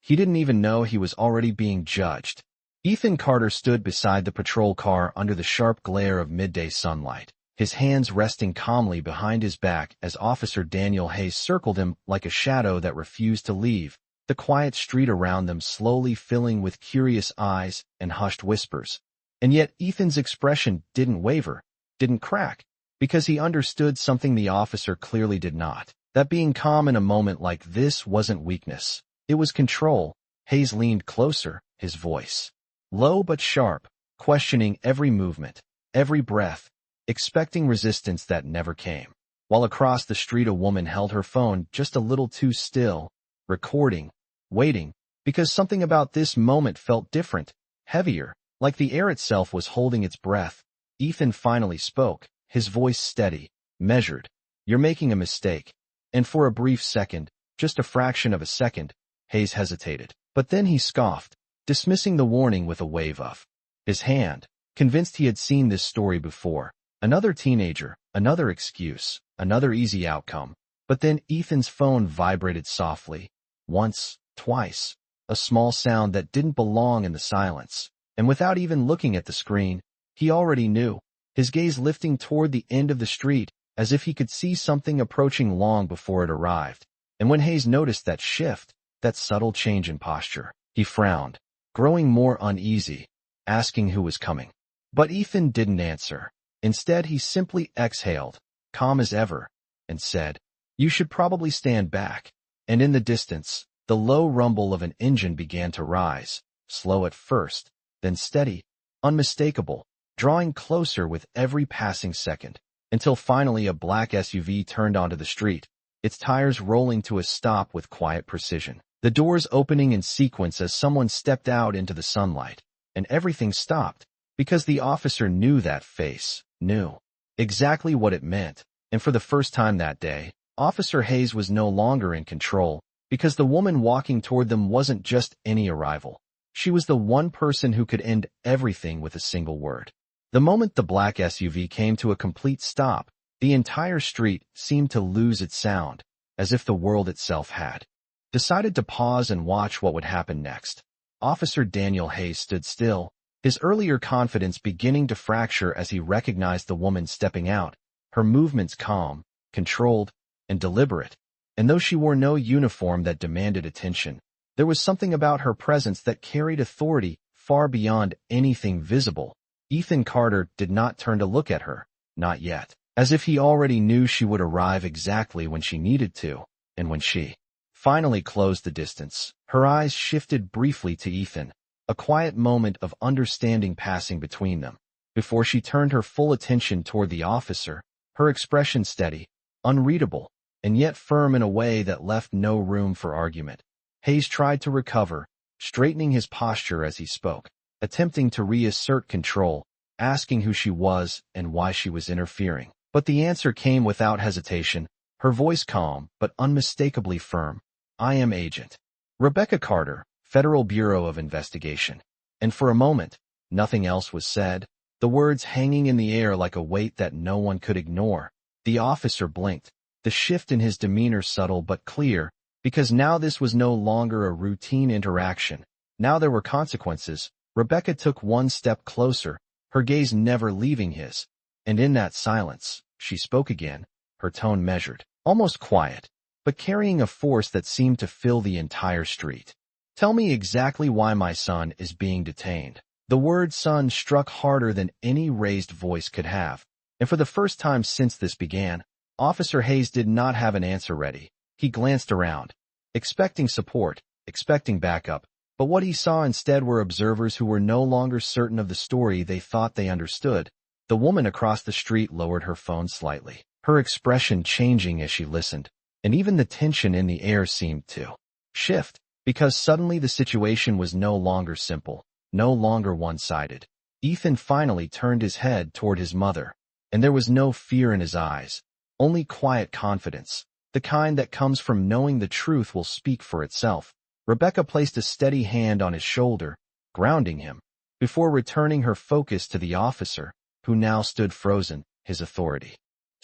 He didn't even know he was already being judged. Ethan Carter stood beside the patrol car under the sharp glare of midday sunlight, his hands resting calmly behind his back as Officer Daniel Hayes circled him like a shadow that refused to leave, the quiet street around them slowly filling with curious eyes and hushed whispers. And yet Ethan's expression didn't waver, didn't crack, because he understood something the officer clearly did not. That being calm in a moment like this wasn't weakness. It was control. Hayes leaned closer, his voice low but sharp, questioning every movement, every breath, expecting resistance that never came. While across the street a woman held her phone just a little too still, recording, waiting, because something about this moment felt different, heavier, like the air itself was holding its breath. Ethan finally spoke, his voice steady, measured. "You're making a mistake." And for a brief second, just a fraction of a second, Hayes hesitated. But then he scoffed, dismissing the warning with a wave of his hand, convinced he had seen this story before. Another teenager, another excuse, another easy outcome. But then Ethan's phone vibrated softly. Once, twice. A small sound that didn't belong in the silence. And without even looking at the screen, he already knew, his gaze lifting toward the end of the street, as if he could see something approaching long before it arrived. And when Hayes noticed that shift, that subtle change in posture, he frowned, growing more uneasy, asking who was coming. But Ethan didn't answer. Instead, he simply exhaled, calm as ever, and said, "You should probably stand back." And in the distance, the low rumble of an engine began to rise, slow at first, then steady, unmistakable, drawing closer with every passing second, until finally a black SUV turned onto the street, its tires rolling to a stop with quiet precision. The doors opening in sequence as someone stepped out into the sunlight, and everything stopped, because the officer knew that face, knew exactly what it meant. And for the first time that day, Officer Hayes was no longer in control, because the woman walking toward them wasn't just any arrival. She was the one person who could end everything with a single word. The moment the black SUV came to a complete stop, the entire street seemed to lose its sound, as if the world itself had decided to pause and watch what would happen next. Officer Daniel Hayes stood still, his earlier confidence beginning to fracture as he recognized the woman stepping out, her movements calm, controlled, and deliberate. And though she wore no uniform that demanded attention, there was something about her presence that carried authority far beyond anything visible. Ethan Carter did not turn to look at her, not yet, as if he already knew she would arrive exactly when she needed to. And when she finally closed the distance, her eyes shifted briefly to Ethan, a quiet moment of understanding passing between them, before she turned her full attention toward the officer, her expression steady, unreadable, and yet firm in a way that left no room for argument. Hayes tried to recover, straightening his posture as he spoke, attempting to reassert control, asking who she was and why she was interfering. But the answer came without hesitation, her voice calm but unmistakably firm. "I am Agent Rebecca Carter, Federal Bureau of Investigation." And for a moment, nothing else was said, the words hanging in the air like a weight that no one could ignore. The officer blinked, the shift in his demeanor subtle but clear, because now this was no longer a routine interaction. Now there were consequences. Rebecca took one step closer, her gaze never leaving his. And in that silence, she spoke again, her tone measured, almost quiet, but carrying a force that seemed to fill the entire street. "Tell me exactly why my son is being detained." The word son struck harder than any raised voice could have. And for the first time since this began, Officer Hayes did not have an answer ready. He glanced around, expecting support, expecting backup, but what he saw instead were observers who were no longer certain of the story they thought they understood. The woman across the street lowered her phone slightly, her expression changing as she listened, and even the tension in the air seemed to shift, because suddenly the situation was no longer simple, no longer one-sided. Ethan finally turned his head toward his mother, and there was no fear in his eyes, only quiet confidence, the kind that comes from knowing the truth will speak for itself. Rebecca placed a steady hand on his shoulder, grounding him, before returning her focus to the officer, who now stood frozen, his authority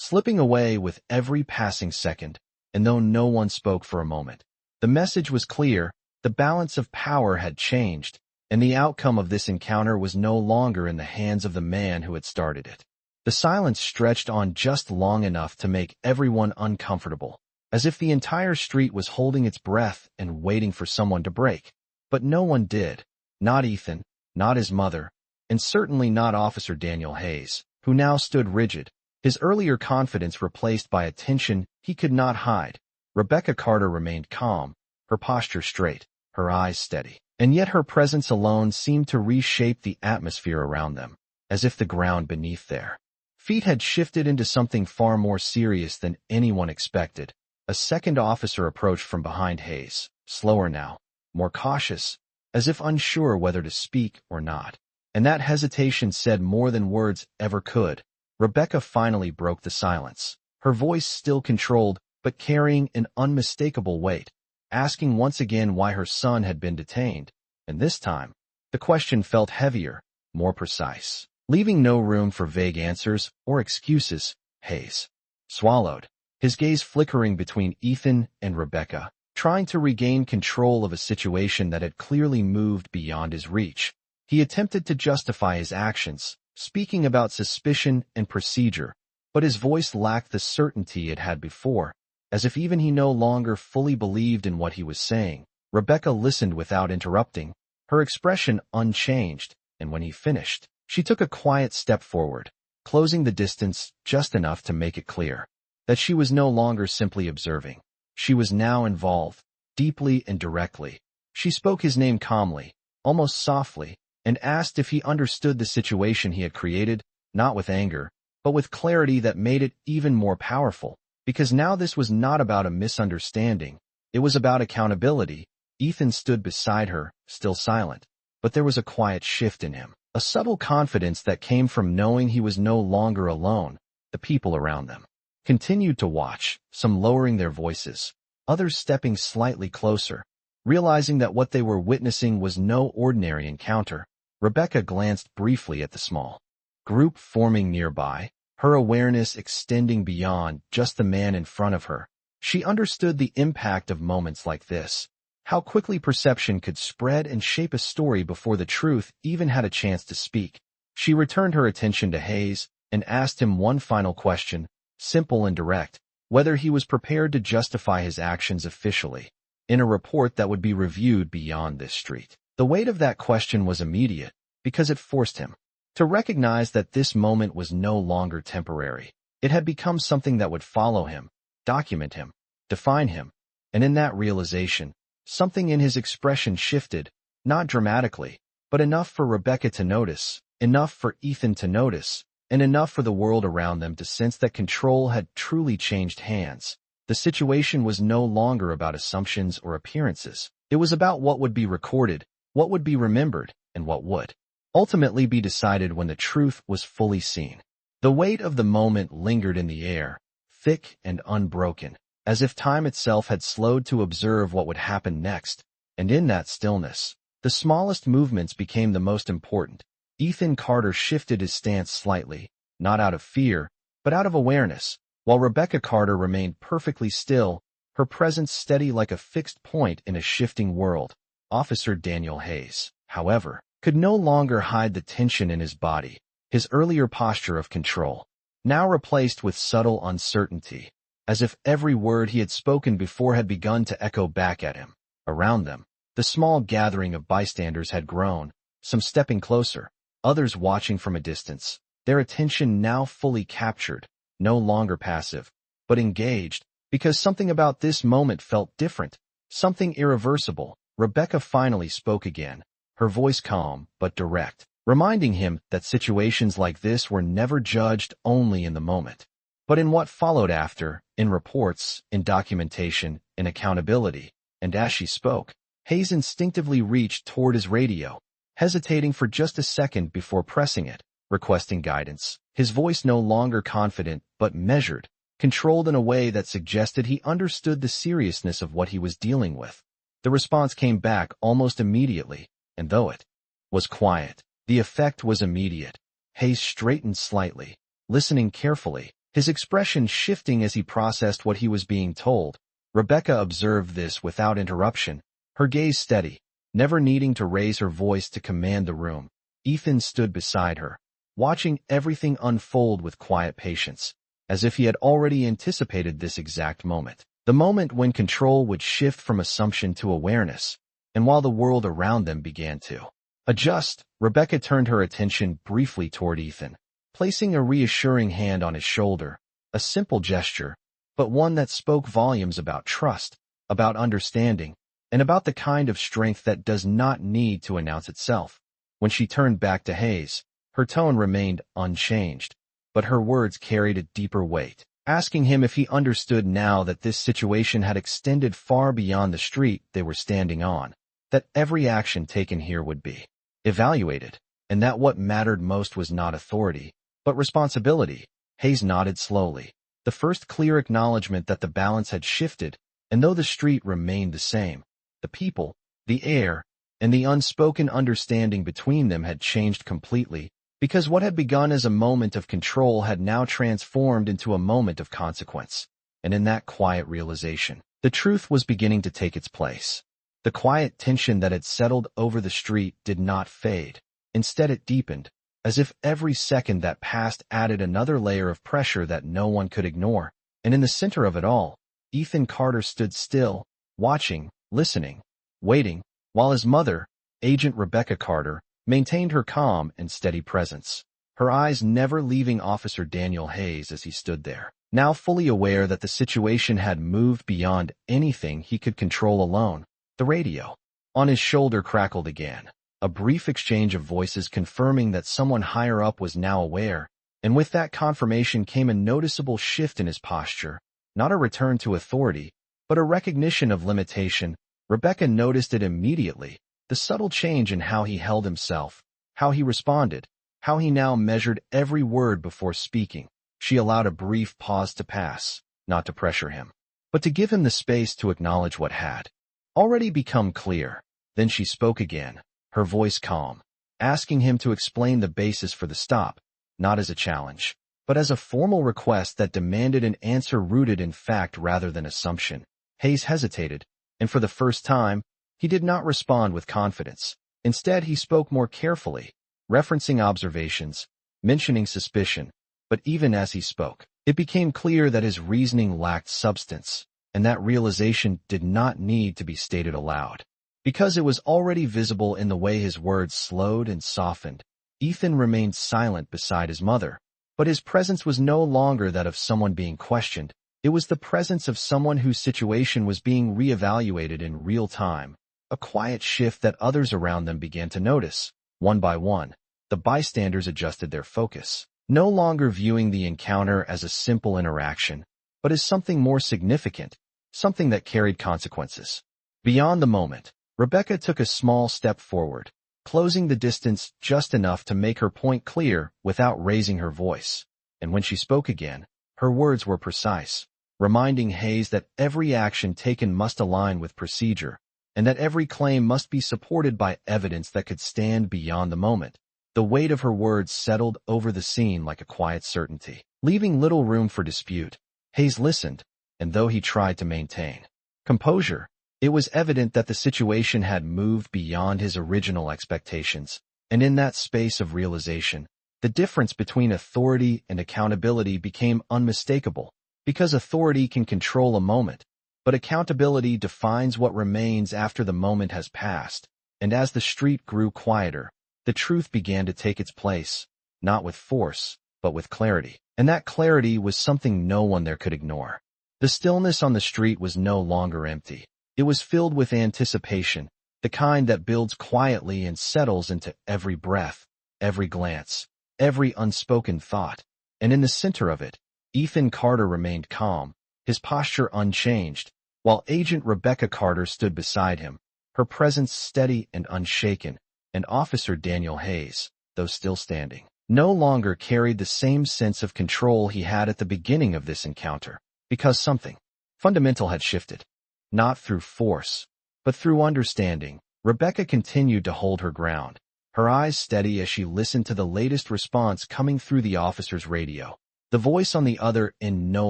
slipping away with every passing second. And though no one spoke for a moment, the message was clear: The balance of power had changed, and the outcome of this encounter was no longer in the hands of the man who had started it. The silence stretched on just long enough to make everyone uncomfortable, as if the entire street was holding its breath and waiting for someone to break. But no one did. Not Ethan, not his mother, and certainly not Officer Daniel Hayes, who now stood rigid, his earlier confidence replaced by a tension he could not hide. Rebecca Carter remained calm, her posture straight, her eyes steady, and yet her presence alone seemed to reshape the atmosphere around them, as if the ground beneath their feet had shifted into something far more serious than anyone expected. A second officer approached from behind Hayes, slower now, more cautious, as if unsure whether to speak or not. And that hesitation said more than words ever could. Rebecca finally broke the silence, her voice still controlled, but carrying an unmistakable weight, asking once again why her son had been detained. And this time, the question felt heavier, more precise. Leaving no room for vague answers or excuses, Hayes swallowed, his gaze flickering between Ethan and Rebecca, trying to regain control of a situation that had clearly moved beyond his reach. He attempted to justify his actions, speaking about suspicion and procedure, but his voice lacked the certainty it had before, as if even he no longer fully believed in what he was saying. Rebecca listened without interrupting, her expression unchanged, and when he finished, she took a quiet step forward, closing the distance just enough to make it clear that she was no longer simply observing. She was now involved, deeply and directly. She spoke his name calmly, almost softly, and asked if he understood the situation he had created, not with anger, but with clarity that made it even more powerful, because now this was not about a misunderstanding, it was about accountability. Ethan stood beside her, still silent, but there was a quiet shift in him, a subtle confidence that came from knowing he was no longer alone. The people around them continued to watch, some lowering their voices, others stepping slightly closer, realizing that what they were witnessing was no ordinary encounter. Rebecca glanced briefly at the small group forming nearby, her awareness extending beyond just the man in front of her. She understood the impact of moments like this, how quickly perception could spread and shape a story before the truth even had a chance to speak. She returned her attention to Hayes and asked him one final question, simple and direct, whether he was prepared to justify his actions officially, in a report that would be reviewed beyond this street. The weight of that question was immediate, because it forced him to recognize that this moment was no longer temporary. It had become something that would follow him, document him, define him, and in that realization, something in his expression shifted, not dramatically, but enough for Rebecca to notice, enough for Ethan to notice, and enough for the world around them to sense that control had truly changed hands. The situation was no longer about assumptions or appearances. It was about what would be recorded, what would be remembered, and what would ultimately be decided when the truth was fully seen. The weight of the moment lingered in the air, thick and unbroken, as if time itself had slowed to observe what would happen next. And in that stillness, the smallest movements became the most important. Ethan Carter shifted his stance slightly, not out of fear, but out of awareness, while Rebecca Carter remained perfectly still, her presence steady like a fixed point in a shifting world. Officer Daniel Hayes, however, could no longer hide the tension in his body, his earlier posture of control, now replaced with subtle uncertainty, as if every word he had spoken before had begun to echo back at him. Around them, the small gathering of bystanders had grown, some stepping closer, others watching from a distance, their attention now fully captured, no longer passive, but engaged, because something about this moment felt different, something irreversible. Rebecca finally spoke again, her voice calm but direct, reminding him that situations like this were never judged only in the moment, but in what followed after, in reports, in documentation, in accountability. And as she spoke, Hayes instinctively reached toward his radio, hesitating for just a second before pressing it, requesting guidance, his voice no longer confident but measured, controlled in a way that suggested he understood the seriousness of what he was dealing with. The response came back almost immediately, and though it was quiet, the effect was immediate. Hayes straightened slightly, listening carefully, his expression shifting as he processed what he was being told. Rebecca observed this without interruption, Her gaze steady, never needing to raise her voice to command the room. Ethan stood beside her, watching everything unfold with quiet patience, as if he had already anticipated this exact moment. The moment when control would shift from assumption to awareness, and while the world around them began to adjust, Rebecca turned her attention briefly toward Ethan, placing a reassuring hand on his shoulder, a simple gesture, but one that spoke volumes about trust, about understanding, and about the kind of strength that does not need to announce itself. When she turned back to Hayes, her tone remained unchanged, but her words carried a deeper weight, asking him if he understood now that this situation had extended far beyond the street they were standing on, that every action taken here would be evaluated, and that what mattered most was not authority, but responsibility. Hayes nodded slowly, the first clear acknowledgement that the balance had shifted, and though the street remained the same, the people, the air, and the unspoken understanding between them had changed completely, because what had begun as a moment of control had now transformed into a moment of consequence. And in that quiet realization, the truth was beginning to take its place. The quiet tension that had settled over the street did not fade. Instead, it deepened, as if every second that passed added another layer of pressure that no one could ignore. And in the center of it all, Ethan Carter stood still, watching, listening, waiting, while his mother, Agent Rebecca Carter, maintained her calm and steady presence, her eyes never leaving Officer Daniel Hayes as he stood there, now fully aware that the situation had moved beyond anything he could control alone. The radio on his shoulder crackled again, a brief exchange of voices confirming that someone higher up was now aware, and with that confirmation came a noticeable shift in his posture, not a return to authority, but a recognition of limitation. Rebecca noticed it immediately, the subtle change in how he held himself, how he responded, how he now measured every word before speaking. She allowed a brief pause to pass, not to pressure him, but to give him the space to acknowledge what had already become clear. Then she spoke again, her voice calm, asking him to explain the basis for the stop, not as a challenge, but as a formal request that demanded an answer rooted in fact rather than assumption. Hayes hesitated, and for the first time, he did not respond with confidence. Instead, he spoke more carefully, referencing observations, mentioning suspicion, but even as he spoke, it became clear that his reasoning lacked substance, and that realization did not need to be stated aloud, because it was already visible in the way his words slowed and softened. Ethan remained silent beside his mother, but his presence was no longer that of someone being questioned. It was the presence of someone whose situation was being reevaluated in real time, a quiet shift that others around them began to notice. One by one, the bystanders adjusted their focus, no longer viewing the encounter as a simple interaction, but as something more significant, something that carried consequences. Beyond the moment, Rebecca took a small step forward, closing the distance just enough to make her point clear without raising her voice. And when she spoke again, her words were precise, reminding Hayes that every action taken must align with procedure, and that every claim must be supported by evidence that could stand beyond the moment. The weight of her words settled over the scene like a quiet certainty, leaving little room for dispute. Hayes listened, and though he tried to maintain composure, it was evident that the situation had moved beyond his original expectations, and in that space of realization, the difference between authority and accountability became unmistakable, because authority can control a moment, but accountability defines what remains after the moment has passed. And as the street grew quieter, the truth began to take its place, not with force, but with clarity. And that clarity was something no one there could ignore. The stillness on the street was no longer empty. It was filled with anticipation, the kind that builds quietly and settles into every breath, every glance, every unspoken thought. And in the center of it, Ethan Carter remained calm, his posture unchanged, while Agent Rebecca Carter stood beside him, her presence steady and unshaken. And Officer Daniel Hayes, though still standing, no longer carried the same sense of control he had at the beginning of this encounter, because something fundamental had shifted. Not through force, but through understanding. Rebecca continued to hold her ground, her eyes steady as she listened to the latest response coming through the officer's radio, the voice on the other end no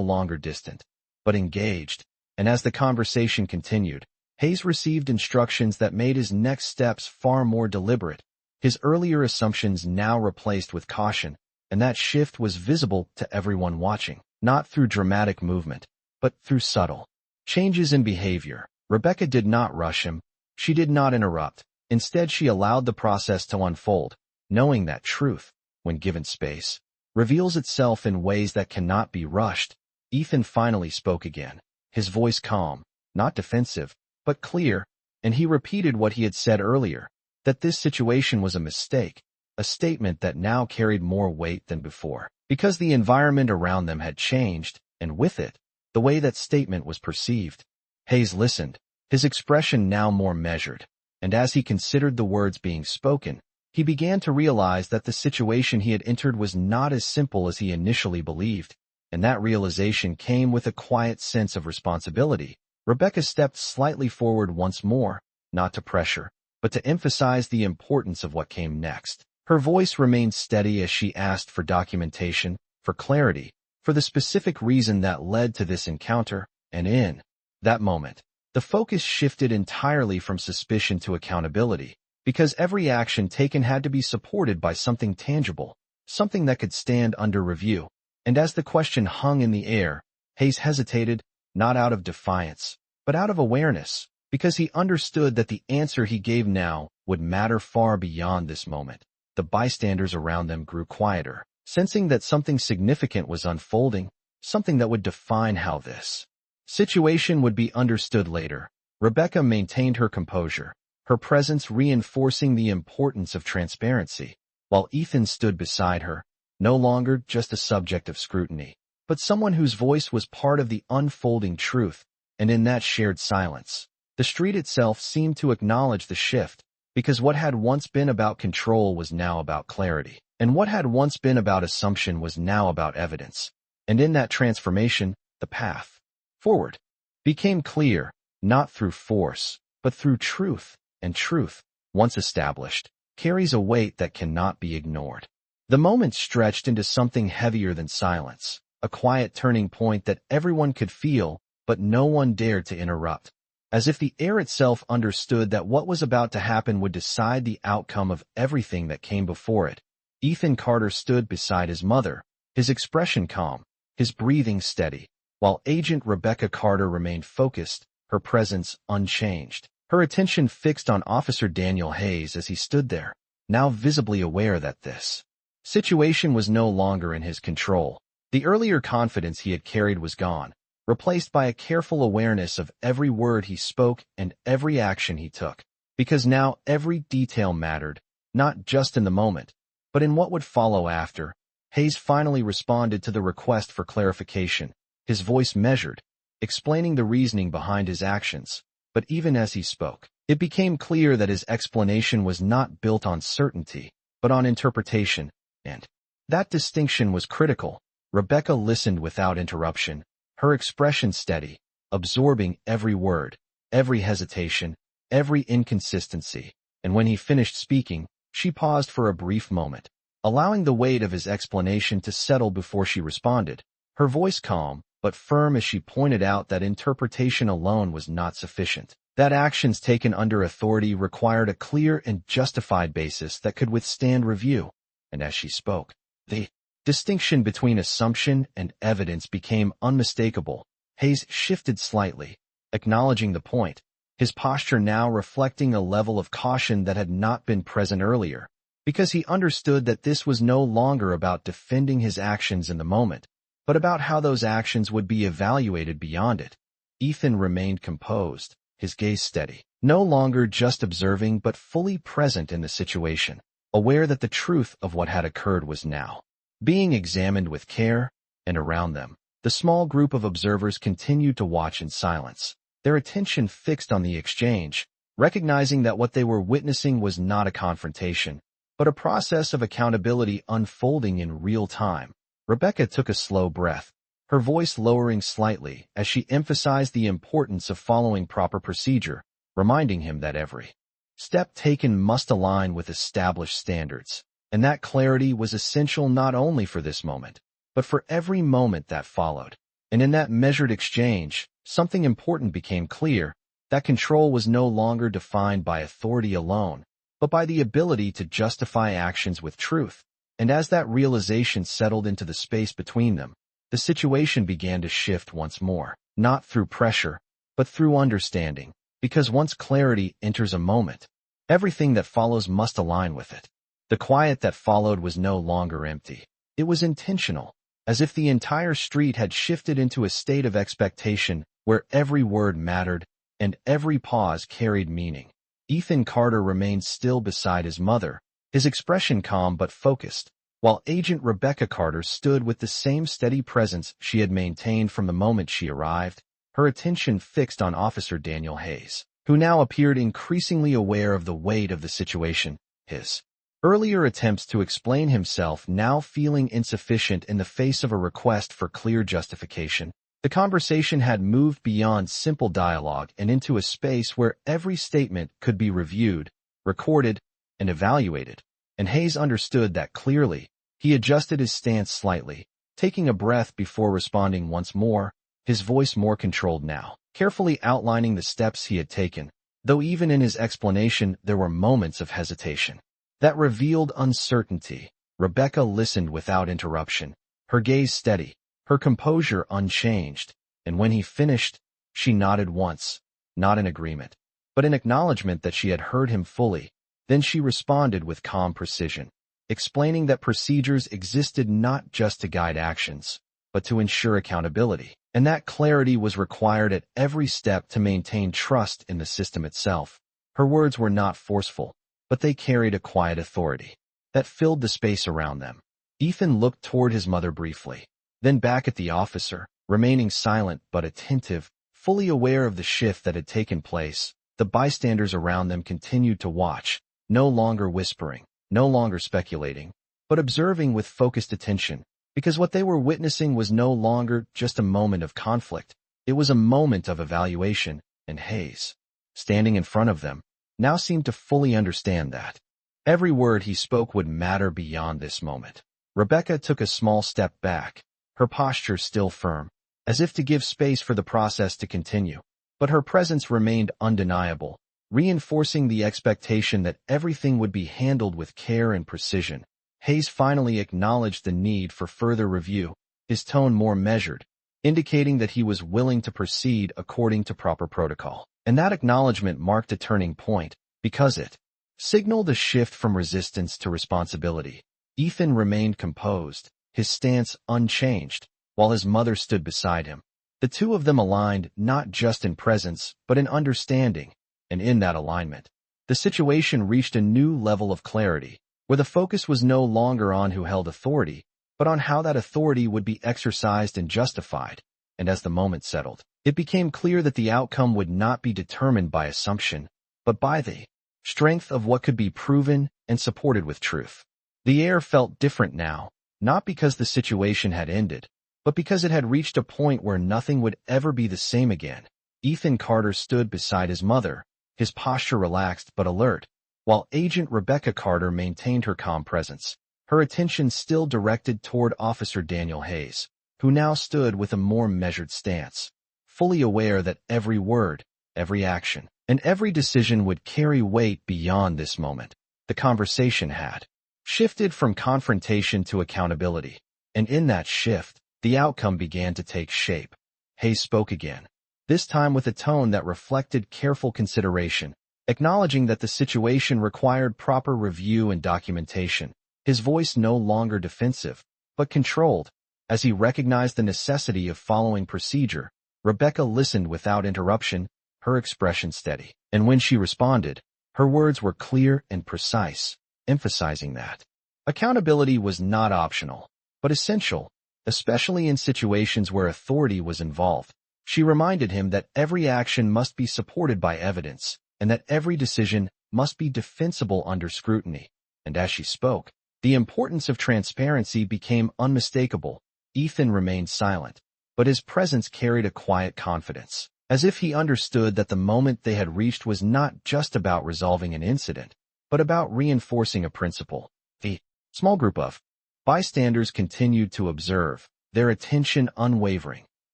longer distant, but engaged. And as the conversation continued, Hayes received instructions that made his next steps far more deliberate. His earlier assumptions now replaced with caution, and that shift was visible to everyone watching, not through dramatic movement, but through subtle changes in behavior. Rebecca did not rush him. She did not interrupt. Instead, she allowed the process to unfold, knowing that truth, when given space, reveals itself in ways that cannot be rushed. Ethan finally spoke again, his voice calm, not defensive, but clear, and he repeated what he had said earlier, that this situation was a mistake, a statement that now carried more weight than before, because the environment around them had changed, and with it, the way that statement was perceived. Hayes listened, his expression now more measured, and as he considered the words being spoken, he began to realize that the situation he had entered was not as simple as he initially believed, and that realization came with a quiet sense of responsibility. Rebecca stepped slightly forward once more, not to pressure, but to emphasize the importance of what came next. Her voice remained steady as she asked for documentation, for clarity, for the specific reason that led to this encounter, and in that moment, the focus shifted entirely from suspicion to accountability, because every action taken had to be supported by something tangible, something that could stand under review. And as the question hung in the air, Hayes hesitated, not out of defiance, but out of awareness, because he understood that the answer he gave now would matter far beyond this moment. The bystanders around them grew quieter, sensing that something significant was unfolding, something that would define how this situation would be understood later. Rebecca maintained her composure, her presence reinforcing the importance of transparency, while Ethan stood beside her, no longer just a subject of scrutiny, but someone whose voice was part of the unfolding truth. And in that shared silence, the street itself seemed to acknowledge the shift, because what had once been about control was now about clarity, and what had once been about assumption was now about evidence. And in that transformation, the path forward became clear, not through force, but through truth, and truth, once established, carries a weight that cannot be ignored. The moment stretched into something heavier than silence, a quiet turning point that everyone could feel, but no one dared to interrupt. As if the air itself understood that what was about to happen would decide the outcome of everything that came before it. Ethan Carter stood beside his mother, his expression calm, his breathing steady, while Agent Rebecca Carter remained focused, her presence unchanged, her attention fixed on Officer Daniel Hayes as he stood there, now visibly aware that this situation was no longer in his control. The earlier confidence he had carried was gone, replaced by a careful awareness of every word he spoke and every action he took, because now every detail mattered, not just in the moment, but in what would follow after. Hayes finally responded to the request for clarification, his voice measured, explaining the reasoning behind his actions. But even as he spoke, it became clear that his explanation was not built on certainty, but on interpretation, and that distinction was critical. Rebecca listened without interruption, her expression steady, absorbing every word, every hesitation, every inconsistency, and when he finished speaking, she paused for a brief moment, allowing the weight of his explanation to settle before she responded, her voice calm but firm as she pointed out that interpretation alone was not sufficient, that actions taken under authority required a clear and justified basis that could withstand review. And as she spoke, the distinction between assumption and evidence became unmistakable. Hayes shifted slightly, acknowledging the point, his posture now reflecting a level of caution that had not been present earlier, because he understood that this was no longer about defending his actions in the moment, but about how those actions would be evaluated beyond it. Ethan remained composed, his gaze steady, no longer just observing but fully present in the situation, aware that the truth of what had occurred was now being examined with care. And around them, the small group of observers continued to watch in silence, their attention fixed on the exchange, recognizing that what they were witnessing was not a confrontation, but a process of accountability unfolding in real time. Rebecca took a slow breath, her voice lowering slightly as she emphasized the importance of following proper procedure, reminding him that every step taken must align with established standards, and that clarity was essential not only for this moment, but for every moment that followed. And in that measured exchange, something important became clear, That control was no longer defined by authority alone, but by the ability to justify actions with truth. And as that realization settled into the space between them, the situation began to shift once more, not through pressure, but through understanding, because once clarity enters a moment, everything that follows must align with it. The quiet that followed was no longer empty. It was intentional, as if the entire street had shifted into a state of expectation where every word mattered and every pause carried meaning. Ethan Carter remained still beside his mother, his expression calm but focused, while Agent Rebecca Carter stood with the same steady presence she had maintained from the moment she arrived, her attention fixed on Officer Daniel Hayes, who now appeared increasingly aware of the weight of the situation. His earlier attempts to explain himself now feeling insufficient in the face of a request for clear justification. The conversation had moved beyond simple dialogue and into a space where every statement could be reviewed, recorded, and evaluated. And Hayes understood that clearly. He adjusted his stance slightly, taking a breath before responding once more, his voice more controlled now, carefully outlining the steps he had taken, though even in his explanation there were moments of hesitation that revealed uncertainty. Rebecca listened without interruption, her gaze steady, her composure unchanged, and when he finished, she nodded once, not in agreement, but in acknowledgement that she had heard him fully. Then she responded with calm precision, explaining that procedures existed not just to guide actions, but to ensure accountability, and that clarity was required at every step to maintain trust in the system itself. Her words were not forceful, but they carried a quiet authority that filled the space around them. Ethan looked toward his mother briefly, then back at the officer, remaining silent but attentive, fully aware of the shift that had taken place. The bystanders around them continued to watch, no longer whispering, no longer speculating, but observing with focused attention, because what they were witnessing was no longer just a moment of conflict. It was a moment of evaluation, and Hayes, standing in front of them, now seemed to fully understand that every word he spoke would matter beyond this moment. Rebecca took a small step back, her posture still firm, as if to give space for the process to continue, but her presence remained undeniable, reinforcing the expectation that everything would be handled with care and precision. Hayes finally acknowledged the need for further review, his tone more measured, indicating that he was willing to proceed according to proper protocol. And that acknowledgement marked a turning point, because it signaled a shift from resistance to responsibility. Ethan remained composed, his stance unchanged, while his mother stood beside him. The two of them aligned not just in presence, but in understanding, and in that alignment, the situation reached a new level of clarity, where the focus was no longer on who held authority, but on how that authority would be exercised and justified. And as the moment settled, it became clear that the outcome would not be determined by assumption, but by the strength of what could be proven and supported with truth. The air felt different now, not because the situation had ended, but because it had reached a point where nothing would ever be the same again. Ethan Carter stood beside his mother, his posture relaxed but alert, while Agent Rebecca Carter maintained her calm presence, her attention still directed toward Officer Daniel Hayes, who now stood with a more measured stance, fully aware that every word, every action, and every decision would carry weight beyond this moment. The conversation had shifted from confrontation to accountability, and in that shift, the outcome began to take shape. Hayes spoke again, this time with a tone that reflected careful consideration, acknowledging that the situation required proper review and documentation, his voice no longer defensive, but controlled. As he recognized the necessity of following procedure, Rebecca listened without interruption, her expression steady. And when she responded, her words were clear and precise, emphasizing that accountability was not optional, but essential, especially in situations where authority was involved. She reminded him that every action must be supported by evidence, and that every decision must be defensible under scrutiny. And as she spoke, the importance of transparency became unmistakable. Ethan remained silent, but his presence carried a quiet confidence, as if he understood that the moment they had reached was not just about resolving an incident, but about reinforcing a principle. The small group of bystanders continued to observe, their attention unwavering,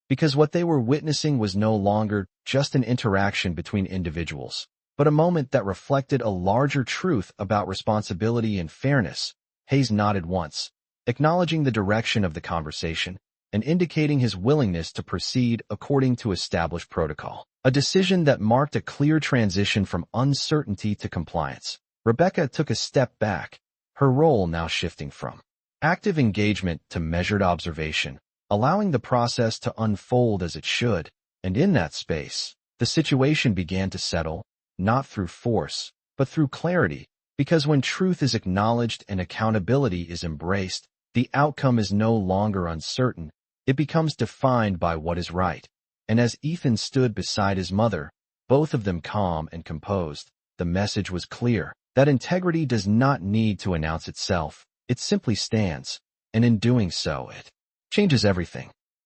because what they were witnessing was no longer just an interaction between individuals, but a moment that reflected a larger truth about responsibility and fairness. Hayes nodded once, acknowledging the direction of the conversation and indicating his willingness to proceed according to established protocol, a decision that marked a clear transition from uncertainty to compliance. Rebecca took a step back, her role now shifting from active engagement to measured observation, allowing the process to unfold as it should, and in that space, the situation began to settle, not through force, but through clarity, because when truth is acknowledged and accountability is embraced, the outcome is no longer uncertain, it becomes defined by what is right. And as Ethan stood beside his mother, both of them calm and composed, the message was clear, that integrity does not need to announce itself, it simply stands, and in doing so it changes everything.